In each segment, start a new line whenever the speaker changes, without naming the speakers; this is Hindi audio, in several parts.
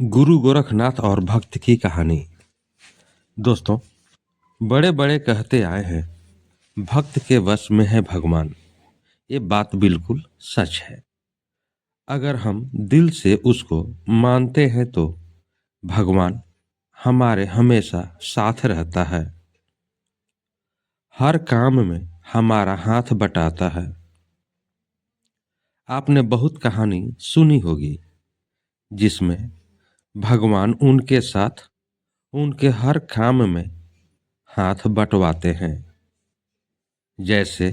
गुरु गोरखनाथ और भक्त की कहानी। दोस्तों, बड़े बड़े कहते आए हैं भक्त के वश में है भगवान। ये बात बिल्कुल सच है। अगर हम दिल से उसको मानते हैं तो भगवान हमारे हमेशा साथ रहता है। हर काम में हमारा हाथ बटाता है। आपने बहुत कहानी सुनी होगी जिसमें भगवान उनके साथ उनके हर काम में हाथ बंटवाते हैं। जैसे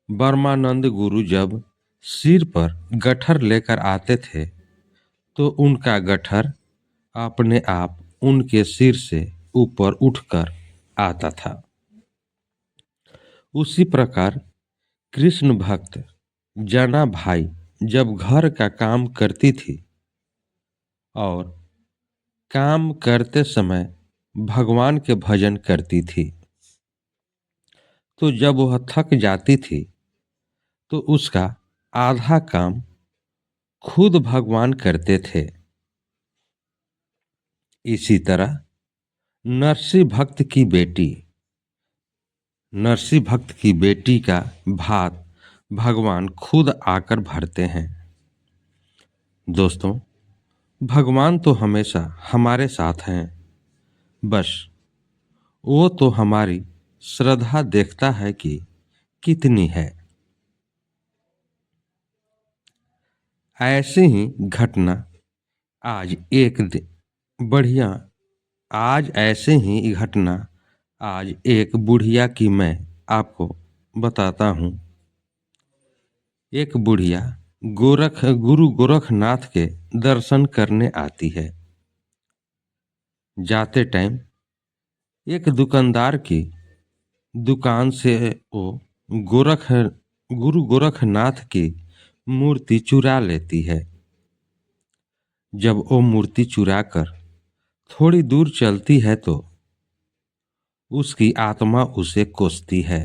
ब्रह्मानंद गुरु जब सिर पर गट्ठर लेकर आते थे तो उनका गट्ठर अपने आप उनके सिर से ऊपर उठकर आता था। उसी प्रकार कृष्ण भक्त जना भाई जब घर का काम करती थी और काम करते समय भगवान के भजन करती थी, तो जब वह थक जाती थी तो उसका आधा काम खुद भगवान करते थे। इसी तरह नरसिंह भक्त की बेटी का भात भगवान खुद आकर भरते हैं। दोस्तों, भगवान तो हमेशा हमारे साथ हैं, बस वो तो हमारी श्रद्धा देखता है कि कितनी है। ऐसी ही घटना आज एक दिन बढ़िया आज ऐसे ही घटना आज एक बुढ़िया की मैं आपको बताता हूँ। एक बुढ़िया गुरु गोरखनाथ के दर्शन करने आती है। जाते टाइम एक दुकानदार की दुकान से वो गोरख गुरु गोरखनाथ की मूर्ति चुरा लेती है। जब वो मूर्ति चुरा कर थोड़ी दूर चलती है तो उसकी आत्मा उसे कोसती है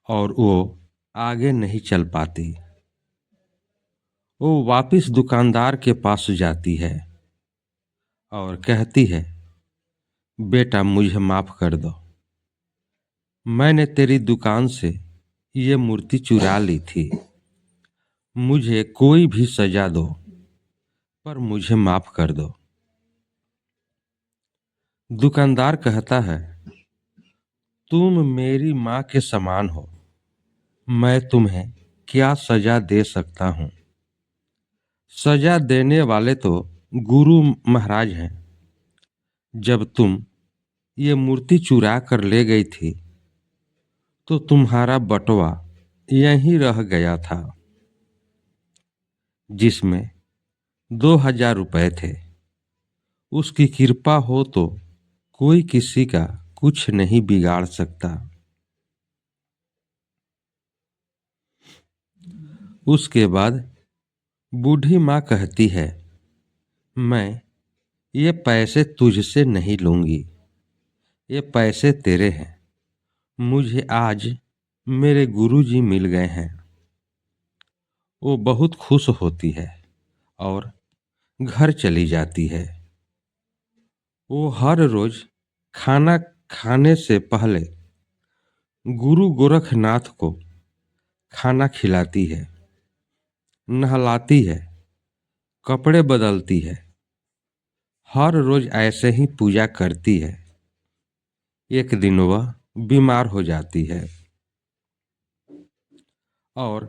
और वो आगे नहीं चल पाती। वो वापस दुकानदार के पास जाती है और कहती है, बेटा मुझे माफ कर दो, मैंने तेरी दुकान से ये मूर्ति चुरा ली थी। मुझे कोई भी सजा दो पर मुझे माफ कर दो। दुकानदार कहता है, तुम मेरी माँ के समान हो, मैं तुम्हें क्या सजा दे सकता हूँ। सजा देने वाले तो गुरु महाराज हैं। जब तुम ये मूर्ति चुरा कर ले गई थी तो तुम्हारा बटवा यहीं रह गया था जिसमें 2000 रुपए थे। उसकी कृपा हो तो कोई किसी का कुछ नहीं बिगाड़ सकता। उसके बाद बूढ़ी माँ कहती है, मैं ये पैसे तुझसे नहीं लूंगी, ये पैसे तेरे हैं। मुझे आज मेरे गुरुजी मिल गए हैं। वो बहुत खुश होती है और घर चली जाती है। वो हर रोज खाना खाने से पहले गुरु गोरखनाथ को खाना खिलाती है, नहलाती है, कपड़े बदलती है। हर रोज ऐसे ही पूजा करती है। एक दिन वह बीमार हो जाती है और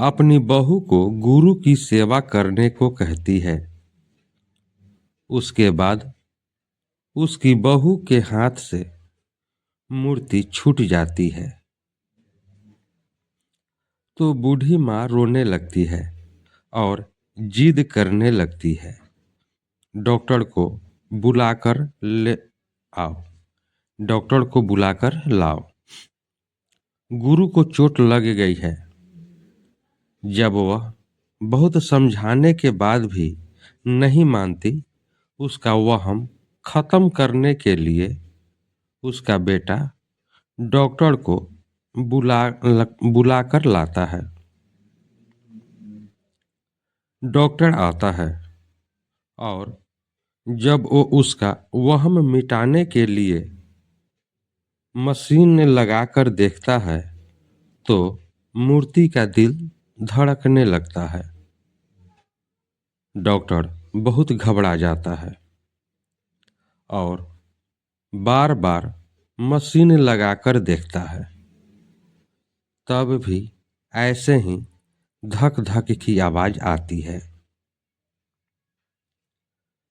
अपनी बहू को गुरु की सेवा करने को कहती है। उसके बाद उसकी बहू के हाथ से मूर्ति छूट जाती है तो बूढ़ी माँ रोने लगती है और जिद करने लगती है, डॉक्टर को बुलाकर ले आओ, डॉक्टर को बुलाकर लाओ। गुरु को चोट लग गई है। जब वह बहुत समझाने के बाद भी नहीं मानती, उसका वहम खत्म करने के लिए उसका बेटा डॉक्टर को बुलाकर लाता है। डॉक्टर आता है और जब वो उसका वहम मिटाने के लिए मशीन लगाकर देखता है तो मूर्ति का दिल धड़कने लगता है। डॉक्टर बहुत घबरा जाता है और बार बार मशीन लगाकर देखता है, तब भी ऐसे ही धक धक की आवाज आती है।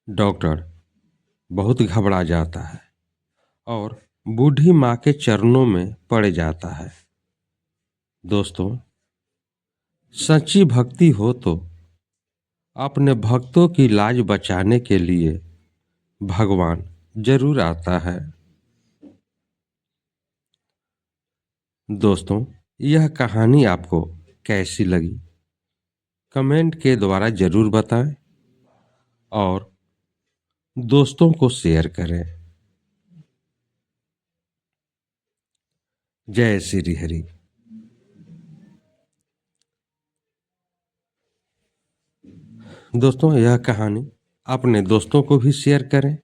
डॉक्टर बहुत घबरा जाता है और बूढ़ी माँ के चरणों में पड़ जाता है। दोस्तों, सच्ची भक्ति हो तो अपने भक्तों की लाज बचाने के लिए भगवान जरूर आता है। दोस्तों, यह कहानी आपको कैसी लगी कमेंट के द्वारा जरूर बताएं और दोस्तों को शेयर करें। जय श्री हरि। दोस्तों, यह कहानी अपने दोस्तों को भी शेयर करें।